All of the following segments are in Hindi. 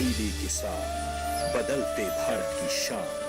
उम्मीदें के साथ बदलते भारत की शान।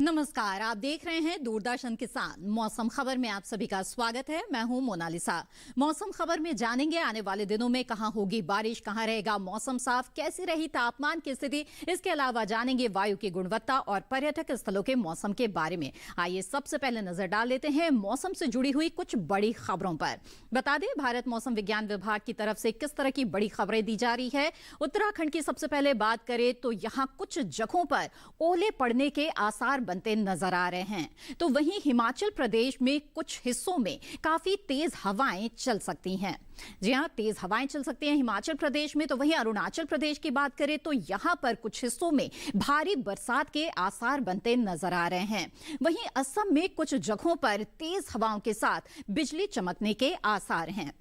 नमस्कार, आप देख रहे हैं दूरदर्शन किसान। मौसम खबर में आप सभी का स्वागत है। मैं हूं मोनालिसा। मौसम खबर में जानेंगे आने वाले दिनों में कहां होगी बारिश, कहां रहेगा मौसम साफ, कैसी रही तापमान की स्थिति। इसके अलावा जानेंगे वायु की गुणवत्ता और पर्यटक स्थलों के मौसम के बारे में। आइए सबसे पहले नजर डाल लेते हैं मौसम से जुड़ी हुई कुछ बड़ी खबरों पर। बता दें, भारत मौसम विज्ञान विभाग की तरफ से किस तरह की बड़ी खबरें दी जा रही है। उत्तराखंड की सबसे पहले बात करें तो यहां कुछ जगहों पर ओले पड़ने के आसार बनते नजर आ रहे हैं। तो वहीं हिमाचल प्रदेश में कुछ हिस्सों में काफी तेज हवाएं चल सकती हैं। जी हां, तेज हवाएं चल सकती हैं हिमाचल प्रदेश में। तो वहीं अरुणाचल प्रदेश की बात करें तो यहां पर कुछ हिस्सों में भारी बरसात के आसार बनते नजर आ रहे हैं। वहीं असम में कुछ जगहों पर तेज हवाओं के साथ बिजली चमकने के आसार हैं।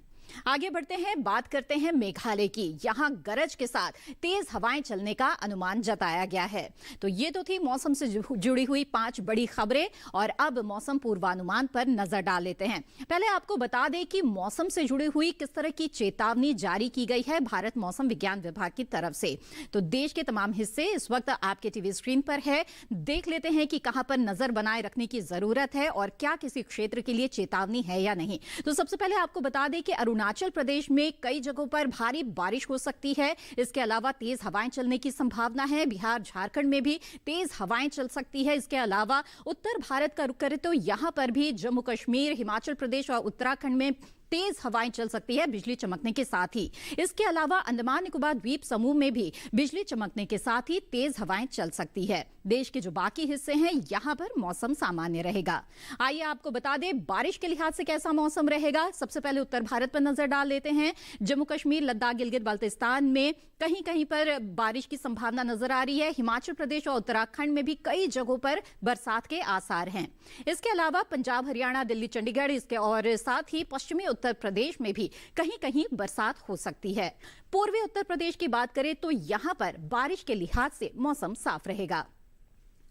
आगे बढ़ते हैं, बात करते हैं मेघालय की। यहां गरज के साथ तेज हवाएं चलने का अनुमान जताया गया है। तो ये तो थी मौसम से जुड़ी हुई 5 बड़ी खबरें। और अब मौसम पूर्वानुमान पर नजर डाल लेते हैं। पहले आपको बता दें कि मौसम से जुड़ी हुई किस तरह की चेतावनी जारी की गई है भारत मौसम विज्ञान विभाग की तरफ से। तो देश के तमाम हिस्से इस वक्त आपके टीवी स्क्रीन पर है। देख लेते हैं कि कहां पर नजर बनाए रखने की जरूरत है और क्या किसी क्षेत्र के लिए चेतावनी है या नहीं। तो सबसे पहले आपको बता दें कि अरुणाचल प्रदेश में कई जगहों पर भारी बारिश हो सकती है। इसके अलावा तेज हवाएं चलने की संभावना है। बिहार झारखंड में भी तेज हवाएं चल सकती है। इसके अलावा उत्तर भारत का रुख करें तो यहां पर भी जम्मू कश्मीर, हिमाचल प्रदेश और उत्तराखंड में तेज हवाएं चल सकती है बिजली चमकने के साथ ही। इसके अलावा अंडमान निकोबार द्वीप समूह में भी बिजली चमकने के साथ ही तेज हवाएं चल सकती है। देश के जो बाकी हिस्से हैं यहां पर मौसम सामान्य रहेगा। आइए आपको बता दें बारिश के लिहाज से कैसा मौसम रहेगा। सबसे पहले उत्तर भारत पर नजर डाल लेते हैं। जम्मू कश्मीर, लद्दाख, गिलगित बाल्टिस्तान में कहीं कहीं पर बारिश की संभावना नजर आ रही है। हिमाचल प्रदेश और उत्तराखंड में भी कई जगहों पर बरसात के आसार हैं। इसके अलावा पंजाब, हरियाणा, दिल्ली, चंडीगढ़ इसके और साथ ही पश्चिमी उत्तर प्रदेश में भी कहीं कहीं बरसात हो सकती है। पूर्वी उत्तर प्रदेश की बात करें तो यहां पर बारिश के लिहाज से मौसम साफ रहेगा।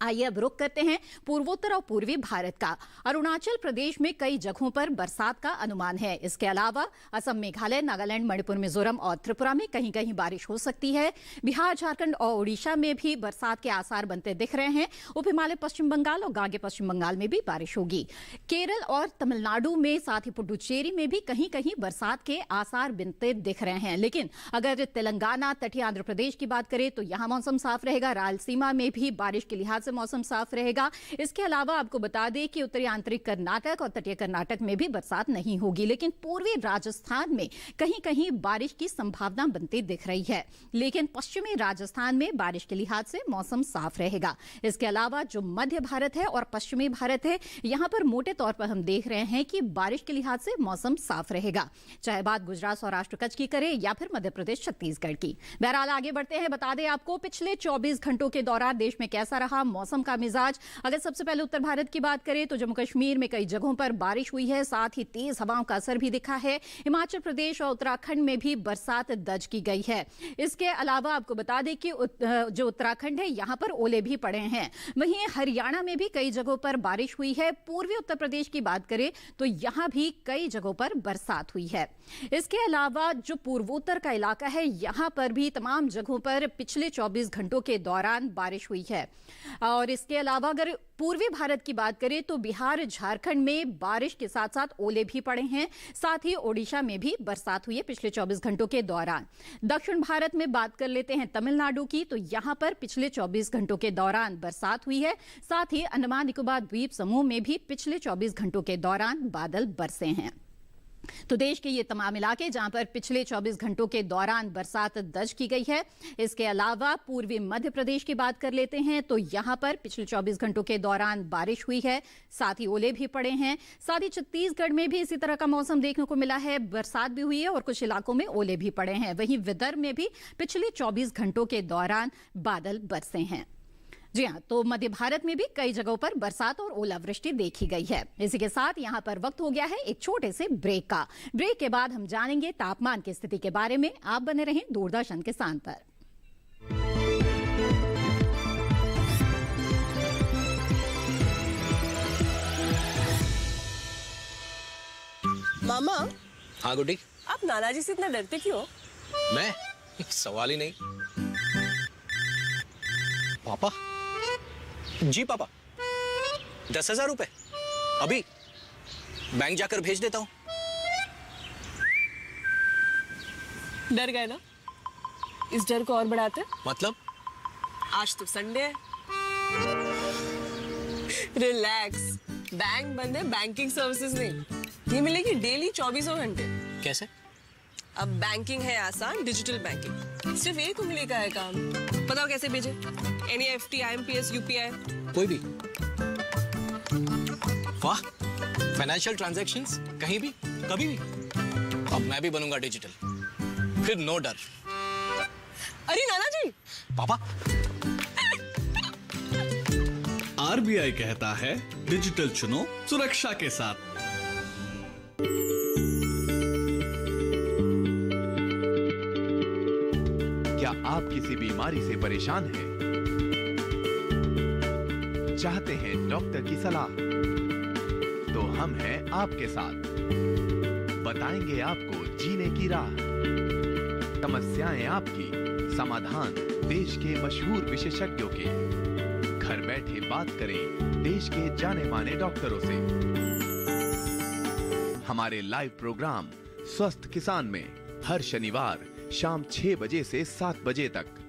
आइए अब रुख करते हैं पूर्वोत्तर और पूर्वी भारत का। अरुणाचल प्रदेश में कई जगहों पर बरसात का अनुमान है। इसके अलावा असम, मेघालय, नागालैंड, मणिपुर, मिजोरम और त्रिपुरा में कहीं कहीं बारिश हो सकती है। बिहार, झारखंड और ओडिशा में भी बरसात के आसार बनते दिख रहे हैं। उप हिमालय पश्चिम बंगाल और गागे पश्चिम बंगाल में भी बारिश होगी। केरल और तमिलनाडु में साथ ही पुडुचेरी में भी कहीं कहीं बरसात के आसार बनते दिख रहे हैं। लेकिन अगर तेलंगाना, तटीय आंध्र प्रदेश की बात करें तो यहां मौसम साफ रहेगा। रायलसीमा में भी बारिश के लिहाज से मौसम साफ रहेगा। इसके अलावा आपको बता दें कि उत्तरी आंतरिक कर्नाटक और तटीय कर्नाटक में भी बरसात नहीं होगी। लेकिन पूर्वी राजस्थान में कहीं कहीं बारिश की संभावना बनती दिख रही है। लेकिन पश्चिमी राजस्थान में बारिश के लिहाज से मौसम साफ रहेगा। इसके अलावा जो मध्य भारत है और पश्चिमी भारत है यहां पर मोटे तौर पर हम देख रहे हैं कि बारिश के लिहाज से मौसम साफ रहेगा, चाहे बात गुजरात, सौराष्ट्र, कच्छ की करें या फिर मध्य प्रदेश, छत्तीसगढ़ की। बहरहाल आगे बढ़ते हैं। बता दें आपको पिछले 24 घंटों के दौरान देश में कैसा रहा मौसम का मिजाज। अगर सबसे पहले उत्तर भारत की बात करें तो जम्मू कश्मीर में कई जगहों पर बारिश हुई है, साथ ही तेज हवाओं का असर भी दिखा है। हिमाचल प्रदेश और उत्तराखंड में भी बरसात दर्ज की गई है। इसके अलावा आपको बता दें कि जो उत्तराखंड है यहां पर ओले भी पड़े हैं। वहीं हरियाणा में भी कई जगहों पर बारिश हुई है। पूर्वी उत्तर प्रदेश की बात करें तो यहां भी कई जगहों पर बरसात हुई है। इसके अलावा जो पूर्वोत्तर का इलाका है यहां पर भी तमाम जगहों पर पिछले 24 घंटों के दौरान बारिश हुई है। और इसके अलावा अगर पूर्वी भारत की बात करें तो बिहार, झारखंड में बारिश के साथ साथ ओले भी पड़े हैं। साथ ही ओडिशा में भी बरसात हुई है पिछले 24 घंटों के दौरान। दक्षिण भारत में बात कर लेते हैं तमिलनाडु की, तो यहां पर पिछले 24 घंटों के दौरान बरसात हुई है। साथ ही अंडमान निकोबार द्वीप समूह में भी पिछले 24 घंटों के दौरान बादल बरसे हैं। तो देश के ये तमाम इलाके जहां पर पिछले 24 घंटों के दौरान बरसात दर्ज की गई है। इसके अलावा पूर्वी मध्य प्रदेश की बात कर लेते हैं तो यहां पर पिछले 24 घंटों के दौरान बारिश हुई है, साथ ही ओले भी पड़े हैं। साथ ही छत्तीसगढ़ में भी इसी तरह का मौसम देखने को मिला है, बरसात भी हुई है और कुछ इलाकों में ओले भी पड़े हैं। वहीं विदर्भ में भी पिछले 24 घंटों के दौरान बादल बरसे हैं। जी हाँ, तो मध्य भारत में भी कई जगहों पर बरसात और ओलावृष्टि देखी गई है। इसी के साथ यहाँ पर वक्त हो गया है एक छोटे से ब्रेक का। ब्रेक के बाद हम जानेंगे तापमान की स्थिति के बारे में। आप बने रहें दूरदर्शन किसान पर। मामा, हाँ गुड्डी। आप नाना जी से इतना डरते क्यों? मैं? सवाल ही नहीं। पापा? जी पापा। 10,000 रुपए अभी बैंक जाकर भेज देता हूँ। डर गए ना? इस डर को और बढ़ाते? मतलब? आज तो संडे है। रिलैक्स, बैंक बंद है, बैंकिंग सर्विसेज नहीं। ये मिलेगी डेली 24 घंटे। कैसे? अब बैंकिंग है आसान, डिजिटल बैंकिंग। सिर्फ एक उंगली का है काम। बताओ कैसे भेजे? NEFT, IMPS, UPI। कोई भी। वाह, फाइनेंशियल ट्रांजैक्शंस कहीं भी कभी भी। अब मैं भी बनूंगा डिजिटल, फिर नो डर। अरे नाना जी। पापा। RBI कहता है डिजिटल चुनो सुरक्षा के साथ। क्या आप किसी बीमारी से परेशान हैं? चाहते हैं डॉक्टर की सलाह? तो हम हैं आपके साथ। बताएंगे आपको जीने की राह। समस्याएं आपकी, समाधान देश के मशहूर विशेषज्ञों के। घर बैठे बात करें देश के जाने माने डॉक्टरों से। हमारे लाइव प्रोग्राम स्वस्थ किसान में हर शनिवार शाम 6 बजे से 7 बजे तक।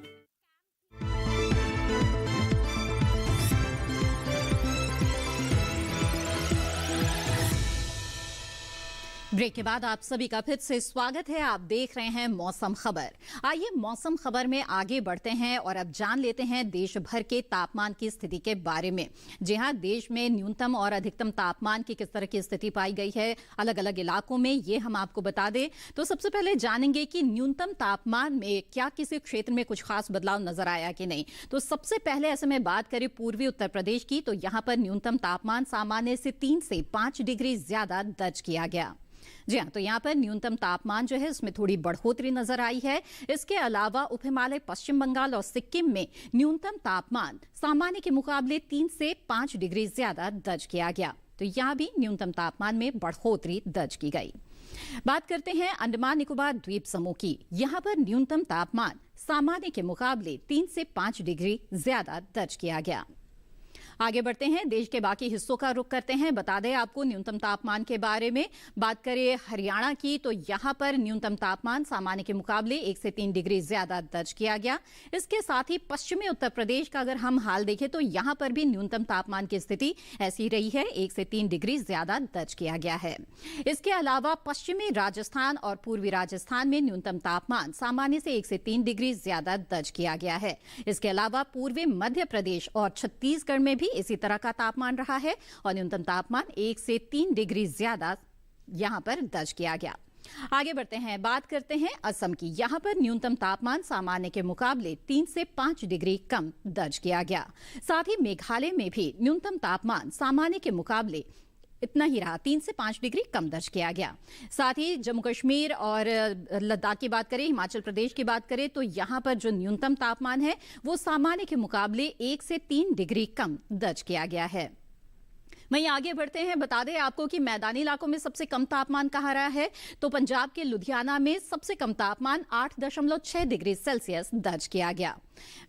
ब्रेक के बाद आप सभी का फिर से स्वागत है। आप देख रहे हैं मौसम खबर। आइए मौसम खबर में आगे बढ़ते हैं और अब जान लेते हैं देश भर के तापमान की स्थिति के बारे में। जी हां, देश में न्यूनतम और अधिकतम तापमान की किस तरह की स्थिति पाई गई है अलग अलग इलाकों में, ये हम आपको बता दें। तो सबसे पहले जानेंगे कि न्यूनतम तापमान में क्या किसी क्षेत्र में कुछ खास बदलाव नजर आया कि नहीं। तो सबसे पहले ऐसे में बात करें पूर्वी उत्तर प्रदेश की, तो यहाँ पर न्यूनतम तापमान सामान्य से 3 से 5 डिग्री ज्यादा दर्ज किया गया। जी हाँ, तो यहाँ पर न्यूनतम तापमान जो है उसमें थोड़ी बढ़ोतरी नजर आई है। इसके अलावा उप हिमालय, पश्चिम बंगाल और सिक्किम में न्यूनतम तापमान सामान्य के मुकाबले 3 से 5 डिग्री ज्यादा दर्ज किया गया। तो यहाँ भी न्यूनतम तापमान में बढ़ोतरी दर्ज की गई। बात करते हैं अंडमान निकोबार द्वीप समूह की। यहाँ पर न्यूनतम तापमान सामान्य के मुकाबले 3 से 5 डिग्री ज्यादा दर्ज किया गया। आगे बढ़ते हैं, देश के बाकी हिस्सों का रुख करते हैं। बता दें आपको न्यूनतम तापमान के बारे में। बात करें हरियाणा की, तो यहां पर न्यूनतम तापमान सामान्य के मुकाबले 1 से 3 डिग्री ज्यादा दर्ज किया गया। इसके साथ ही पश्चिमी उत्तर प्रदेश का अगर हम हाल देखें तो यहां पर भी न्यूनतम तापमान की स्थिति ऐसी रही है, 1 से 3 डिग्री ज्यादा दर्ज किया गया है। इसके अलावा पश्चिमी राजस्थान और पूर्वी राजस्थान में न्यूनतम तापमान सामान्य से 1 से 3 डिग्री ज्यादा दर्ज किया गया है। इसके अलावा पूर्वी मध्य प्रदेश और छत्तीसगढ़ में इसी तरह का तापमान रहा है और न्यूनतम तापमान 1 से 3 डिग्री ज्यादा यहां पर दर्ज किया गया। आगे बढ़ते हैं, बात करते हैं असम की। यहां पर न्यूनतम तापमान सामान्य के मुकाबले 3 से 5 डिग्री कम दर्ज किया गया। साथ ही मेघालय में भी न्यूनतम तापमान सामान्य के मुकाबले इतना ही रहा, 3 से 5 डिग्री कम दर्ज किया गया। साथ ही जम्मू कश्मीर और लद्दाख की बात करें, हिमाचल प्रदेश की बात करें, तो यहां पर जो न्यूनतम तापमान है वो सामान्य के मुकाबले 1 से 3 डिग्री कम दर्ज किया गया है। वहीं आगे बढ़ते हैं, बता दें आपको कि मैदानी इलाकों में सबसे कम तापमान कहाँ रहा है। तो पंजाब के लुधियाना में सबसे कम तापमान 8.6 डिग्री सेल्सियस दर्ज किया गया।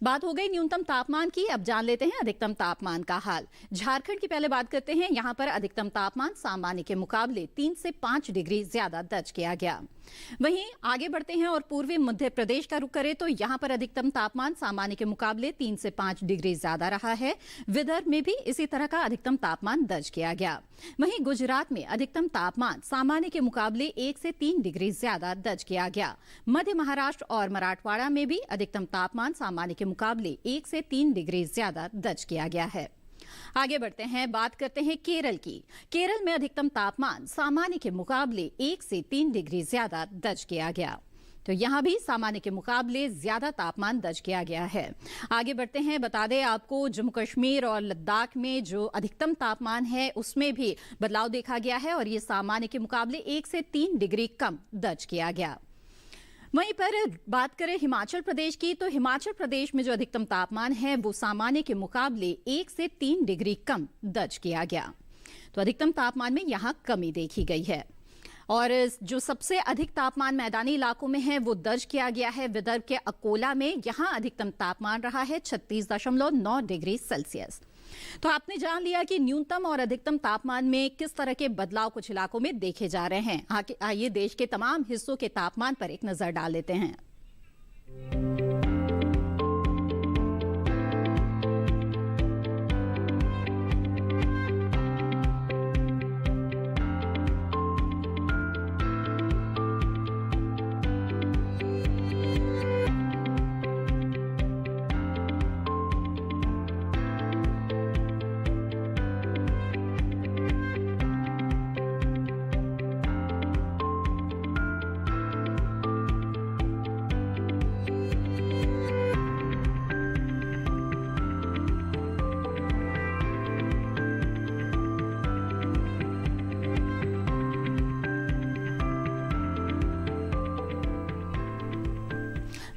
बात हो गई न्यूनतम तापमान की, अब जान लेते हैं अधिकतम तापमान का हाल। झारखंड की पहले बात करते हैं। यहां पर अधिकतम तापमान सामान्य के मुकाबले 3 से 5 डिग्री ज्यादा दर्ज किया गया। वहीं आगे बढ़ते हैं और पूर्वी मध्य प्रदेश का रुख करें तो यहां पर अधिकतम तापमान सामान्य के मुकाबले 3 से 5 डिग्री ज्यादा रहा है। विदर्भ में भी इसी तरह का अधिकतम तापमान दर्ज किया गया। वहीं गुजरात में अधिकतम तापमान सामान्य के मुकाबले 1 से 3 डिग्री ज्यादा दर्ज किया गया। मध्य महाराष्ट्र और मराठवाड़ा में भी अधिकतम तापमान सामान्य के मुकाबले 1 से 3 डिग्री ज्यादा दर्ज किया गया है। आगे बढ़ते हैं, बात करते हैं केरल की। केरल में अधिकतम तापमान सामान्य के मुकाबले 1 से 3 डिग्री ज्यादा दर्ज किया गया। तो यहाँ भी सामान्य के मुकाबले ज्यादा तापमान दर्ज किया गया है। आगे बढ़ते हैं, बता दें आपको जम्मू कश्मीर और लद्दाख में जो अधिकतम तापमान है उसमें भी बदलाव देखा गया है और ये सामान्य के मुकाबले 1 से 3 डिग्री कम दर्ज किया गया। वहीं पर बात करें हिमाचल प्रदेश की, तो हिमाचल प्रदेश में जो अधिकतम तापमान है वो सामान्य के मुकाबले 1 से 3 डिग्री कम दर्ज किया गया। तो अधिकतम तापमान में यहाँ कमी देखी गई है और जो सबसे अधिक तापमान मैदानी इलाकों में है वो दर्ज किया गया है विदर्भ के अकोला में। यहाँ अधिकतम तापमान रहा है 36.9 डिग्री सेल्सियस। तो आपने जान लिया कि न्यूनतम और अधिकतम तापमान में किस तरह के बदलाव कुछ इलाकों में देखे जा रहे हैं। आइए देश के तमाम हिस्सों के तापमान पर एक नजर डाल लेते हैं।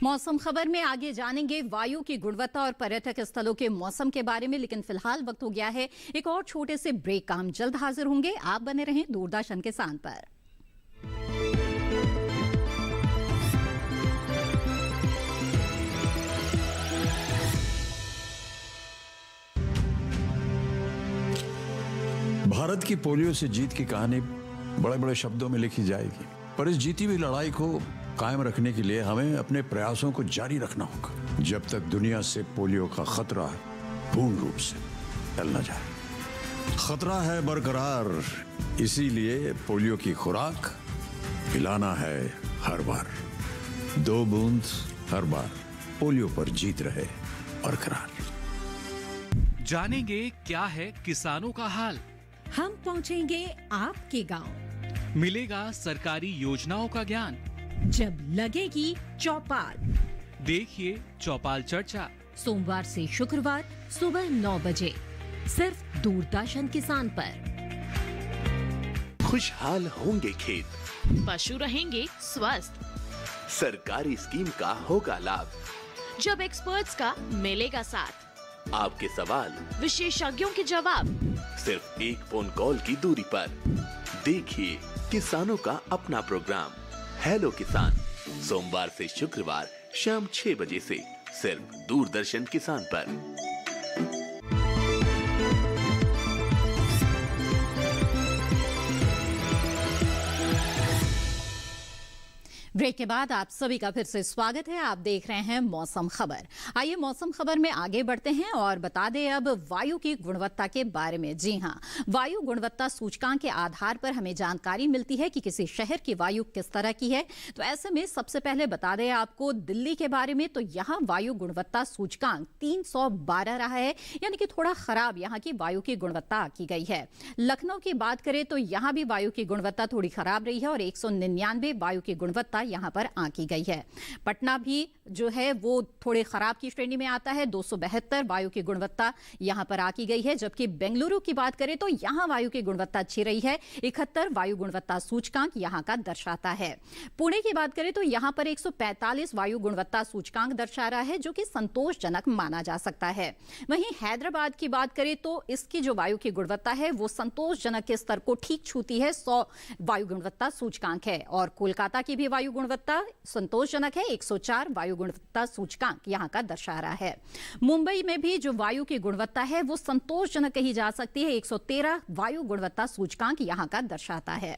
मौसम खबर में आगे जानेंगे वायु की गुणवत्ता और पर्यटक स्थलों के मौसम के बारे में, लेकिन फिलहाल वक्त हो गया है एक और छोटे से ब्रेक का। हम जल्द हाजिर होंगे। आप बने रहें दूरदर्शन किसान पर। भारत की पोलियो से जीत की कहानी बड़े बड़े शब्दों में लिखी जाएगी, पर इस जीती हुई लड़ाई को कायम रखने के लिए हमें अपने प्रयासों को जारी रखना होगा जब तक दुनिया से पोलियो का खतरा पूर्ण रूप से टल न जाए। खतरा है बरकरार, इसीलिए पोलियो की खुराक पिलाना है हर बार। 2 बूंद हर बार, पोलियो पर जीत रहे बरकरार। जानेंगे क्या है किसानों का हाल। हम पहुंचेंगे आपके गांव। मिलेगा सरकारी योजनाओं का ज्ञान। जब लगेगी चौपाल, देखिए चौपाल चर्चा सोमवार से शुक्रवार सुबह 9 बजे सिर्फ दूरदर्शन किसान पर। खुशहाल होंगे खेत, पशु रहेंगे स्वस्थ, सरकारी स्कीम का होगा लाभ, जब एक्सपर्ट्स का मिलेगा साथ, आपके सवाल विशेषज्ञों के जवाब, सिर्फ एक फोन कॉल की दूरी पर। देखिए किसानों का अपना प्रोग्राम हेलो किसान, सोमवार से शुक्रवार शाम 6 बजे से सिर्फ दूरदर्शन किसान पर। ब्रेक के बाद आप सभी का फिर से स्वागत है। आप देख रहे हैं मौसम खबर। आइए मौसम खबर में आगे बढ़ते हैं और बता दें अब वायु की गुणवत्ता के बारे में। जी हां, वायु गुणवत्ता सूचकांक के आधार पर हमें जानकारी मिलती है कि किसी शहर की वायु किस तरह की है। तो ऐसे में सबसे पहले बता दें आपको दिल्ली के बारे में, तो यहाँ वायु गुणवत्ता सूचकांक 312 रहा है, यानी कि थोड़ा खराब यहाँ की वायु की गुणवत्ता की गई है। लखनऊ की बात करें तो यहाँ भी वायु की गुणवत्ता थोड़ी खराब रही है और 199 वायु की गुणवत्ता यहाँ पर आंकी गई है। पटना भी जो है वो थोड़े खराब की श्रेणी में आता है, 272 वायु की गुणवत्ता यहाँ पर आंकी गई है। जबकि बेंगलुरु की बात करें तो यहाँ वायु की गुणवत्ता अच्छी रही है, 71 वायु गुणवत्ता सूचकांक यहाँ का दर्शाता है। पुणे की बात करें तो यहाँ पर 145 वायु गुणवत्ता सूचकांक दर्शा रहा है, जो कि संतोषजनक माना जा सकता है। वहीं हैदराबाद की बात करें तो इसकी जो वायु की गुणवत्ता है वो संतोषजनक के स्तर को ठीक छूती है, 100 वायु गुणवत्ता सूचकांक है। और कोलकाता की भी वायु गुणवत्ता संतोषजनक है, 104 वायु गुणवत्ता सूचकांक यहाँ का दर्शा रहा है। मुंबई में भी जो वायु की गुणवत्ता है वो संतोषजनक कही जा सकती है, 113 वायु गुणवत्ता सूचकांक यहाँ का दर्शाता है।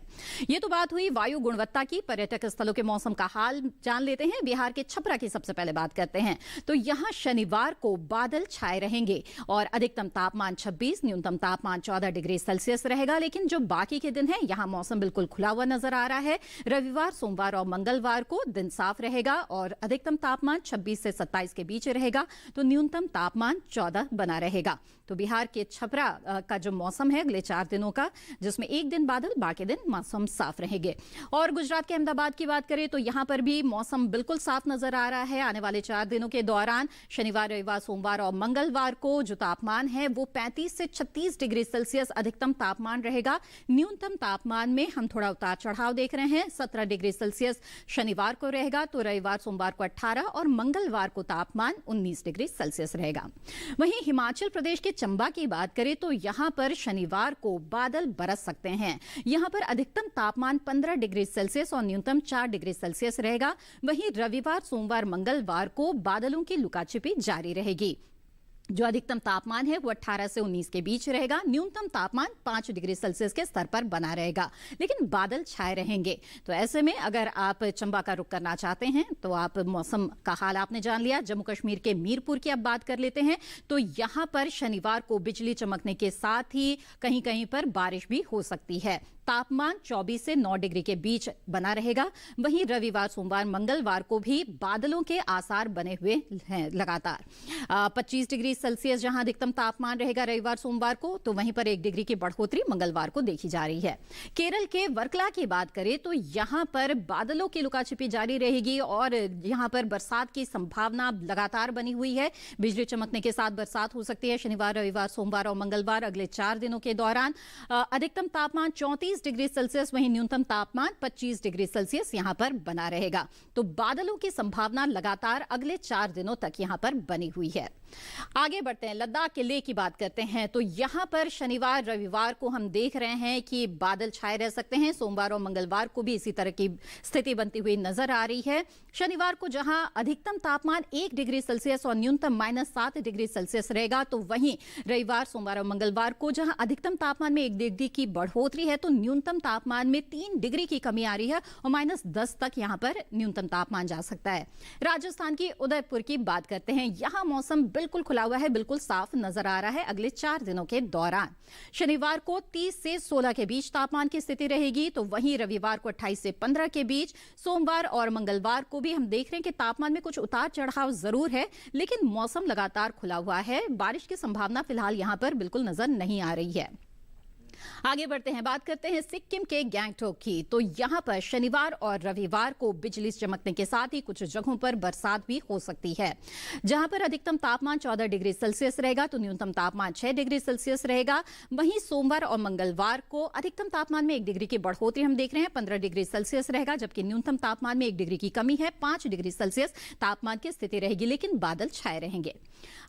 ये तो बात हुई वायु गुणवत्ता की। पर्यटक स्थलों के मौसम का हाल जान लेते हैं। बिहार के छपरा की सबसे पहले बात करते हैं। तो यहाँ शनिवार को बादल छाए रहेंगे और अधिकतम तापमान 26, न्यूनतम तापमान 14 डिग्री सेल्सियस रहेगा। लेकिन जो बाकी के दिन है यहाँ मौसम बिल्कुल खुला हुआ नजर आ रहा है। रविवार, सोमवार और मंगलवार को दिन साफ रहेगा और अधिकतम तापमान 26 से 27 के बीच रहेगा, तो न्यूनतम तापमान 14 बना रहेगा। तो बिहार के छपरा का जो मौसम है अगले 4 दिनों का, जिसमें एक दिन बादल, बाकी दिन मौसम साफ रहेंगे। और गुजरात के अहमदाबाद की बात करें तो यहाँ पर भी मौसम बिल्कुल साफ नजर आ रहा है। आने वाले 4 दिनों के दौरान शनिवार, रविवार, सोमवार और मंगलवार को जो तापमान है वो 35 से 36 डिग्री सेल्सियस अधिकतम तापमान रहेगा। न्यूनतम तापमान में हम थोड़ा उतार चढ़ाव देख रहे हैं। 17 डिग्री सेल्सियस शनिवार को रहेगा, तो रविवार, सोमवार को 18 और मंगलवार को तापमान 19 डिग्री सेल्सियस रहेगा। वहीं हिमाचल प्रदेश के चंबा की बात करें तो यहां पर शनिवार को बादल बरस सकते हैं। यहां पर अधिकतम तापमान 15 डिग्री सेल्सियस और न्यूनतम 4 डिग्री सेल्सियस रहेगा। वहीं रविवार, सोमवार, मंगलवार को बादलों की लुकाछिपी जारी रहेगी। जो अधिकतम तापमान है वो 18 से 19 के बीच रहेगा। न्यूनतम तापमान 5 डिग्री सेल्सियस के स्तर पर बना रहेगा, लेकिन बादल छाए रहेंगे। तो ऐसे में अगर आप चंबा का रुख करना चाहते हैं तो आप मौसम का हाल आपने जान लिया। जम्मू कश्मीर के मीरपुर की अब बात कर लेते हैं। तो यहां पर शनिवार को बिजली चमकने के साथ ही कहीं कहीं पर बारिश भी हो सकती है। तापमान 24 से 9 डिग्री के बीच बना रहेगा। वहीं रविवार, सोमवार, मंगलवार को भी बादलों के आसार बने हुए हैं लगातार। 25 डिग्री सेल्सियस जहां अधिकतम तापमान रहेगा रविवार, सोमवार को, तो वहीं पर 1 डिग्री की बढ़ोतरी मंगलवार को देखी जा रही है। केरल के वर्कला की बात करें तो यहां पर बादलों की लुकाछिपी जारी रहेगी और यहां पर बरसात की संभावना लगातार बनी हुई है। बिजली चमकने के साथ बरसात हो सकती है शनिवार, रविवार, सोमवार और मंगलवार अगले 4 दिनों के दौरान। अधिकतम तापमान 34 डिग्री सेल्सियस, वहीं न्यूनतम तापमान 25 डिग्री सेल्सियस यहां पर बना रहेगा। तो बादलों की संभावना लगातार अगले 4 दिनों तक यहां पर बनी हुई है। आगे बढ़ते हैं, लद्दाख के लेह की बात करते हैं। तो यहां पर शनिवार, रविवार को हम देख रहे हैं कि बादल छाए रह सकते हैं। सोमवार और मंगलवार को भी इसी तरह की स्थिति बनती हुई नजर आ रही है। शनिवार को जहां अधिकतम तापमान 1 डिग्री सेल्सियस और न्यूनतम -7 डिग्री सेल्सियस रहेगा, तो वहीं रविवार, सोमवार और मंगलवार को जहां अधिकतम तापमान में 1 डिग्री की बढ़ोतरी है, तो न्यूनतम तापमान में 3 डिग्री की कमी आ रही है और -10 तक यहां पर न्यूनतम तापमान जा सकता है। राजस्थान की उदयपुर की बात करते हैं। यहां मौसम बिल्कुल खुला हुआ है, बिल्कुल साफ नजर आ रहा है अगले 4 दिनों के दौरान। शनिवार को 30 से 16 के बीच तापमान की स्थिति रहेगी, तो वहीं रविवार को 28 से 15 के बीच। सोमवार और मंगलवार को भी हम देख रहे हैं कि तापमान में कुछ उतार चढ़ाव जरूर है, लेकिन मौसम लगातार खुला हुआ है। बारिश की संभावना फिलहाल यहां पर बिल्कुल नजर नहीं आ रही है। आगे बढ़ते हैं, बात करते हैं सिक्किम के गैंगटोक की। तो यहां पर शनिवार और रविवार को बिजली चमकने के साथ ही कुछ जगहों पर बरसात भी हो सकती है। जहां पर अधिकतम तापमान 14 डिग्री सेल्सियस रहेगा, तो न्यूनतम तापमान 6 डिग्री सेल्सियस रहेगा। वहीं सोमवार और मंगलवार को अधिकतम तापमान में 1 डिग्री की बढ़ोतरी हम देख रहे हैं, 15 डिग्री सेल्सियस रहेगा, जबकि न्यूनतम तापमान में 1 डिग्री की कमी है, 5 डिग्री सेल्सियस तापमान की स्थिति रहेगी, लेकिन बादल छाए रहेंगे।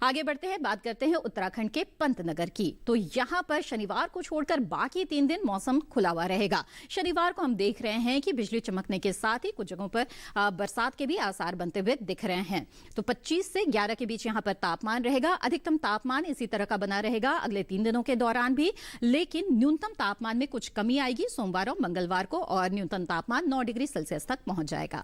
आगे बढ़ते हैं, बात करते हैं उत्तराखंड के पंतनगर की। तो यहां पर शनिवार को छोड़कर बाकी 3 दिन मौसम खुला हुआ रहेगा। शनिवार को हम देख रहे हैं कि बिजली चमकने के साथ ही कुछ जगहों पर बरसात के भी आसार बनते हुए दिख रहे हैं। तो 25 से 11 के बीच यहां पर तापमान रहेगा। अधिकतम तापमान इसी तरह का बना रहेगा अगले 3 दिनों के दौरान भी, लेकिन न्यूनतम तापमान में कुछ कमी आएगी सोमवार और मंगलवार को, और न्यूनतम तापमान 9 डिग्री सेल्सियस तक पहुंच जाएगा।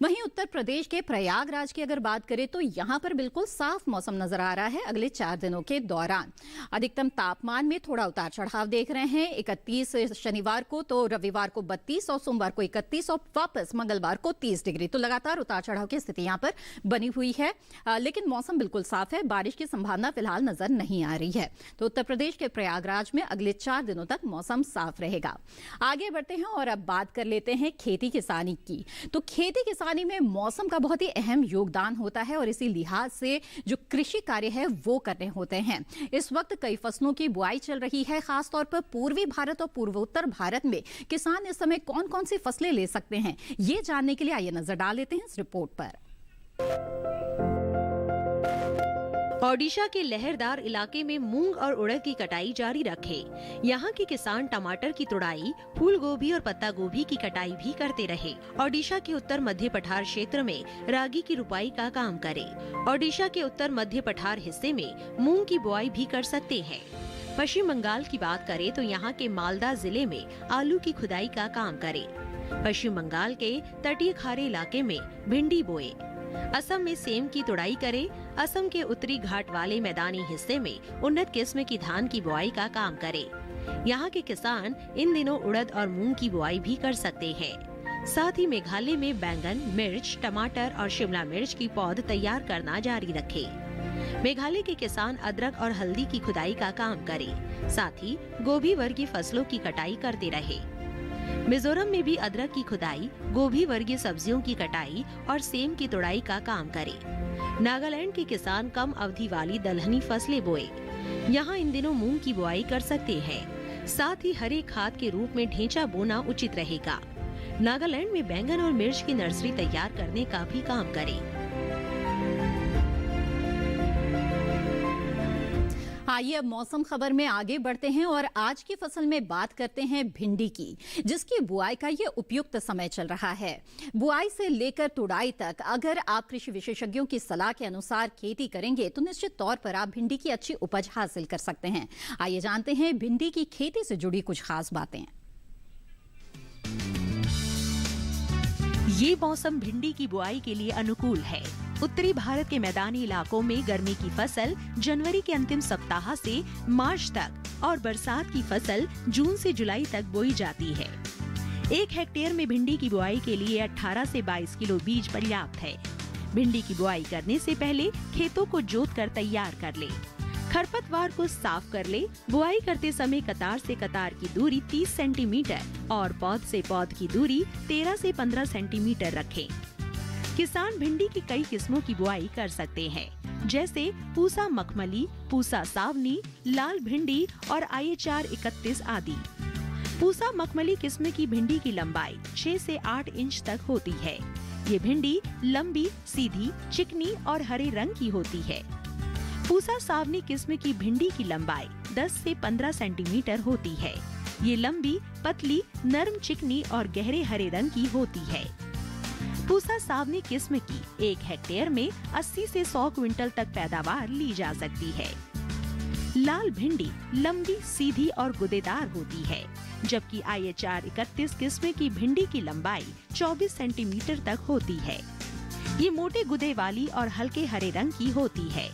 वहीं उत्तर प्रदेश के प्रयागराज की अगर बात करें तो यहां पर बिल्कुल साफ मौसम नजर आ रहा है अगले 4 दिनों के दौरान। अधिकतम तापमान में थोड़ा उतार चढ़ाव देख रहे हैं। 31 शनिवार को, तो रविवार को 32 और सोमवार को 31 और वापस मंगलवार को 30 डिग्री। तो लगातार उतार चढ़ाव की स्थिति यहां पर बनी हुई है, लेकिन मौसम बिल्कुल साफ है। बारिश की संभावना फिलहाल नजर नहीं आ रही है। तो उत्तर प्रदेश के प्रयागराज में अगले 4 दिनों तक मौसम साफ रहेगा। आगे बढ़ते हैं और अब बात कर लेते हैं खेती किसानी की। तो खेती किसानी में मौसम का बहुत ही अहम योगदान होता है और इसी लिहाज से जो कृषि कार्य है वो करने होते हैं। इस वक्त कई फसलों की बुआई चल रही है, खासतौर पर पूर्वी भारत और पूर्वोत्तर भारत में किसान इस समय कौन कौन सी फसलें ले सकते हैं, ये जानने के लिए आइए नजर डाल लेते हैं इस रिपोर्ट पर। ओडिशा के लहरदार इलाके में मूंग और उड़द की कटाई जारी रखे। यहाँ के किसान टमाटर की तुड़ाई, फूल गोभी और पत्ता गोभी की कटाई भी करते रहे। ओडिशा के उत्तर मध्य पठार क्षेत्र में रागी की रुपाई का काम करे। ओडिशा के उत्तर मध्य पठार हिस्से में मूंग की बुआई भी कर सकते हैं। पश्चिम बंगाल की बात करें तो यहाँ के मालदा जिले में आलू की खुदाई का काम करे। पश्चिम बंगाल के तटीय खाड़ी इलाके में भिंडी बोए। असम में सेम की तुड़ाई करे। असम के उत्तरी घाट वाले मैदानी हिस्से में उन्नत किस्म की धान की बुआई का काम करे। यहाँ के किसान इन दिनों उड़द और मूंग की बुआई भी कर सकते हैं। साथ ही मेघालय में बैंगन, मिर्च, टमाटर और शिमला मिर्च की पौध तैयार करना जारी रखे। मेघालय के किसान अदरक और हल्दी की खुदाई का काम करे, साथ ही गोभी वर्गीय फसलों की कटाई करते रहे। मिजोरम में भी अदरक की खुदाई, गोभी वर्गीय सब्जियों की कटाई और सेम की तुड़ाई का काम करे। नागालैंड के किसान कम अवधि वाली दलहनी फसलें बोए। यहाँ इन दिनों मूंग की बुआई कर सकते हैं। साथ ही हरे खाद के रूप में ढेंचा बोना उचित रहेगा। नागालैंड में बैंगन और मिर्च की नर्सरी तैयार करने का भी काम करे। आइए अब मौसम खबर में आगे बढ़ते हैं और आज की फसल में बात करते हैं भिंडी की, जिसकी बुआई का ये उपयुक्त समय चल रहा है। बुआई से लेकर तुड़ाई तक अगर आप कृषि विशेषज्ञों की सलाह के अनुसार खेती करेंगे तो निश्चित तौर पर आप भिंडी की अच्छी उपज हासिल कर सकते हैं। आइए जानते हैं भिंडी की खेती से जुड़ी कुछ खास बातें। ये मौसम भिंडी की बुआई के लिए अनुकूल है। उत्तरी भारत के मैदानी इलाकों में गर्मी की फसल जनवरी के अंतिम सप्ताह से मार्च तक और बरसात की फसल जून से जुलाई तक बोई जाती है। 1 हेक्टेयर में भिंडी की बुआई के लिए 18 से 22 किलो बीज पर्याप्त है। भिंडी की बुआई करने से पहले खेतों को जोत कर तैयार कर ले। खरपतवार को साफ कर ले। बुआई करते समय कतार से कतार की दूरी 30 सेंटीमीटर और पौध से पौध की दूरी 13 से 15 सेंटीमीटर रखें। किसान भिंडी की कई किस्मों की बुआई कर सकते हैं, जैसे पूसा मखमली, पूसा सावनी, लाल भिंडी और IHR 31 आदि। पूसा मखमली किस्म की भिंडी की लंबाई 6 से 8 इंच तक होती है। ये भिंडी लंबी, सीधी, चिकनी और हरे रंग की होती है। पूसा सावनी किस्म की भिंडी की लंबाई 10 से 15 सेंटीमीटर होती है। ये लंबी, पतली, नरम, चिकनी और गहरे हरे रंग की होती है। पूसा सावनी किस्म की 1 हेक्टेयर में 80 से 100 क्विंटल तक पैदावार ली जा सकती है। लाल भिंडी लंबी, सीधी और गुदेदार होती है, जबकि IHR 31 किस्म की भिंडी की लंबाई 24 सेंटीमीटर तक होती है। ये मोटे गुदे वाली और हल्के हरे रंग की होती है।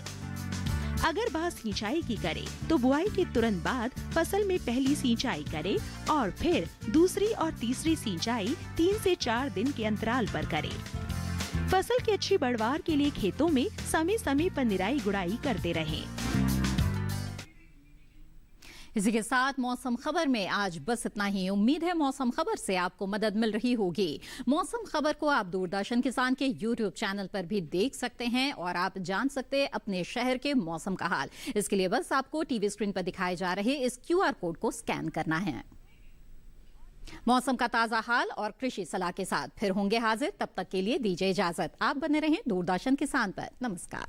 अगर बात सिंचाई की करे तो बुआई के तुरंत बाद फसल में पहली सिंचाई करे और फिर दूसरी और तीसरी सिंचाई 3 से 4 दिन के अंतराल पर करे। फसल की अच्छी पैदावार के लिए खेतों में समय समय पर निराई गुड़ाई करते रहें। इसी के साथ मौसम खबर में आज बस इतना ही। उम्मीद है मौसम खबर से आपको मदद मिल रही होगी। मौसम खबर को आप दूरदर्शन किसान के YouTube चैनल पर भी देख सकते हैं और आप जान सकते हैं अपने शहर के मौसम का हाल। इसके लिए बस आपको टीवी स्क्रीन पर दिखाए जा रहे इस QR कोड को स्कैन करना है। मौसम का ताजा हाल और कृषि सलाह के साथ फिर होंगे हाजिर। तब तक के लिए दीजिए इजाजत। आप बने रहें दूरदर्शन किसान पर। नमस्कार।